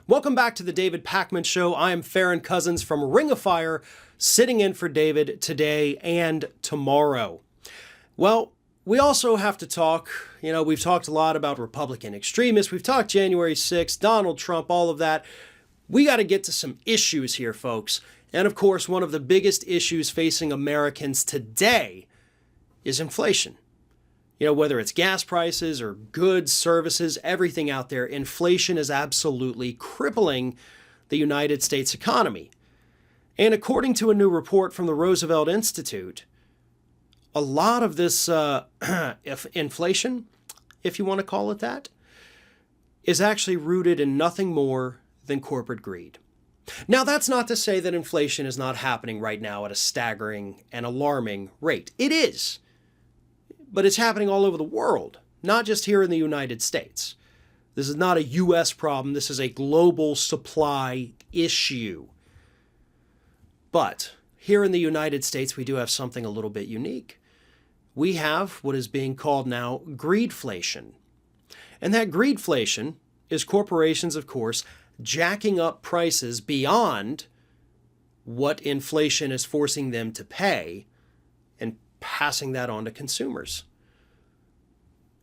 Welcome back to the David Pakman Show. I am Farron Cousins from Ring of Fire, sitting in for David today and tomorrow. Well, we also have to talk, we've talked a lot about Republican extremists. We've talked January 6th, Donald Trump, all of that. We got to get to some issues here, folks. And of course, one of the biggest issues facing Americans today is inflation. Whether it's gas prices or goods, services, everything out there, inflation is absolutely crippling the United States economy. And according to a new report from the Roosevelt Institute, a lot of this inflation, if you want to call it that, is actually rooted in nothing more than corporate greed. Now, that's not to say that inflation is not happening right now at a staggering and alarming rate. It is. But it's happening all over the world, not just here in the United States. This is not a U.S. problem. This is a global supply issue. But here in the United States, we do have something a little bit unique. We have what is being called now greedflation. And that greedflation is corporations, of course, jacking up prices beyond what inflation is forcing them to pay and passing that on to consumers.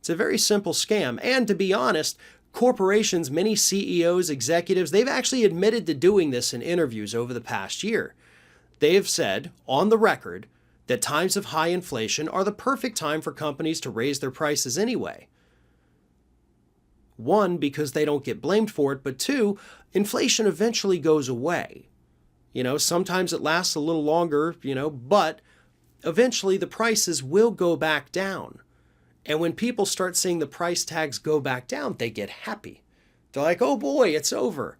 It's a very simple scam. And to be honest, corporations, many CEOs, executives, they've actually admitted to doing this in interviews over the past year. They have said on the record that times of high inflation are the perfect time for companies to raise their prices anyway. One, because they don't get blamed for it, but two, inflation eventually goes away. Sometimes it lasts a little longer, but eventually the prices will go back down. And when people start seeing the price tags go back down, they get happy. They're like, oh boy, it's over.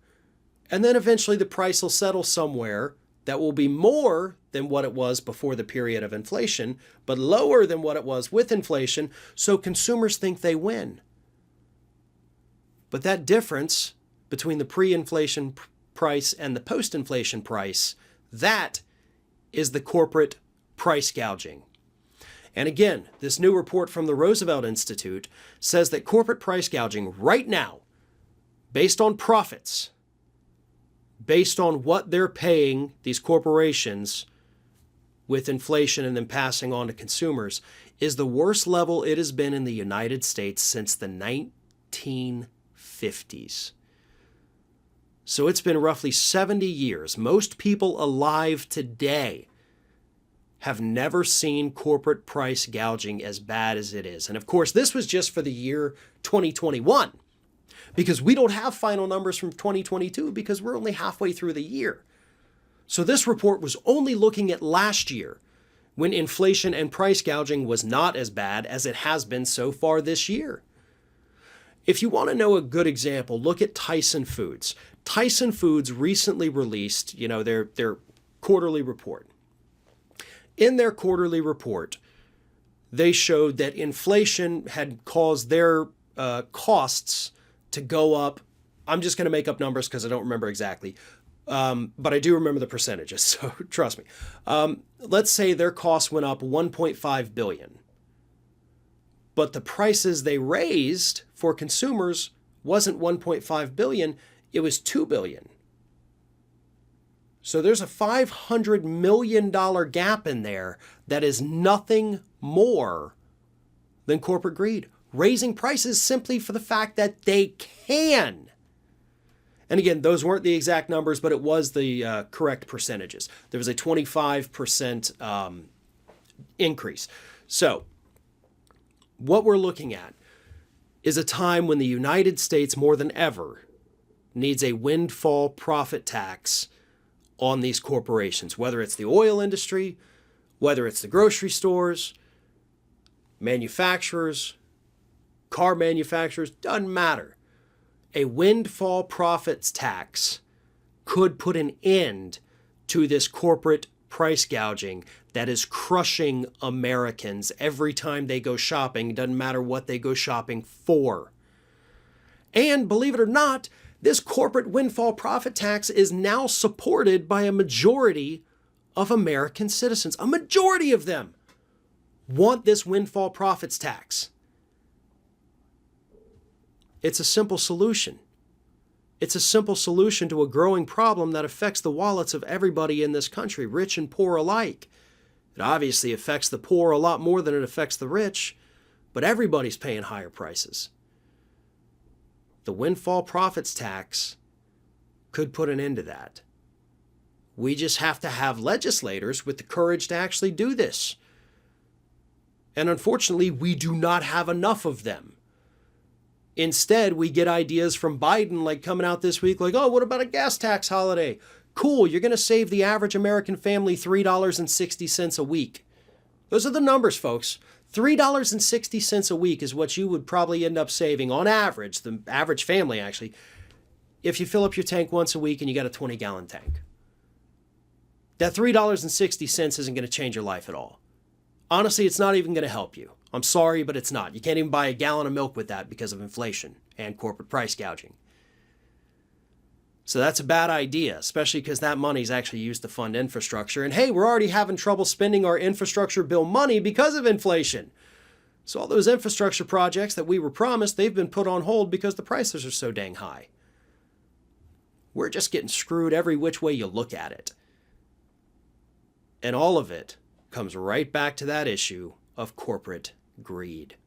And then eventually the price will settle somewhere that will be more than what it was before the period of inflation, but lower than what it was with inflation, so consumers think they win. But that difference between the pre-inflation price and the post-inflation price, that is the corporate price gouging. And again, this new report from the Roosevelt Institute says that corporate price gouging right now, based on profits, based on what they're paying these corporations with inflation and then passing on to consumers, is the worst level it has been in the United States since the 1950s. So it's been roughly 70 years. Most people alive today have never seen corporate price gouging as bad as it is. And of course, this was just for the year 2021, because we don't have final numbers from 2022 because we're only halfway through the year. So this report was only looking at last year, when inflation and price gouging was not as bad as it has been so far this year. If you want to know a good example, look at Tyson Foods. Tyson Foods recently released, their quarterly report. In their quarterly report, they showed that inflation had caused their costs to go up. I'm just going to make up numbers because I don't remember exactly, but I do remember the percentages, so trust me. Let's say their costs went up $1.5 billion, but the prices they raised for consumers wasn't $1.5 billion, it was $2 billion. So there's a $500 million gap in there that is nothing more than corporate greed, raising prices simply for the fact that they can. And again, those weren't the exact numbers, but it was the correct percentages. There was a 25% increase. So what we're looking at is a time when the United States, more than ever, needs a windfall profit tax on these corporations, whether it's the oil industry, whether it's the grocery stores, manufacturers, car manufacturers, doesn't matter. A windfall profits tax could put an end to this corporate price gouging that is crushing Americans every time they go shopping. Doesn't matter what they go shopping for. And believe it or not, this corporate windfall profit tax is now supported by a majority of American citizens. A majority of them want this windfall profits tax. It's a simple solution. It's a simple solution to a growing problem that affects the wallets of everybody in this country, rich and poor alike. It obviously affects the poor a lot more than it affects the rich, but everybody's paying higher prices. The windfall profits tax could put an end to that. We just have to have legislators with the courage to actually do this. And unfortunately, we do not have enough of them. Instead, we get ideas from Biden like coming out this week like, oh, what about a gas tax holiday? Cool, you're going to save the average American family $3.60 a week. Those are the numbers, folks. $3.60 a week is what you would probably end up saving on average, the average family actually, if you fill up your tank once a week and you got a 20-gallon tank. That $3.60 isn't going to change your life at all. Honestly, it's not even going to help you. I'm sorry, but it's not. You can't even buy a gallon of milk with that because of inflation and corporate price gouging. So that's a bad idea, especially because that money is actually used to fund infrastructure. And hey, we're already having trouble spending our infrastructure bill money because of inflation. So all those infrastructure projects that we were promised, they've been put on hold because the prices are so dang high. We're just getting screwed every which way you look at it. And all of it comes right back to that issue of corporate greed.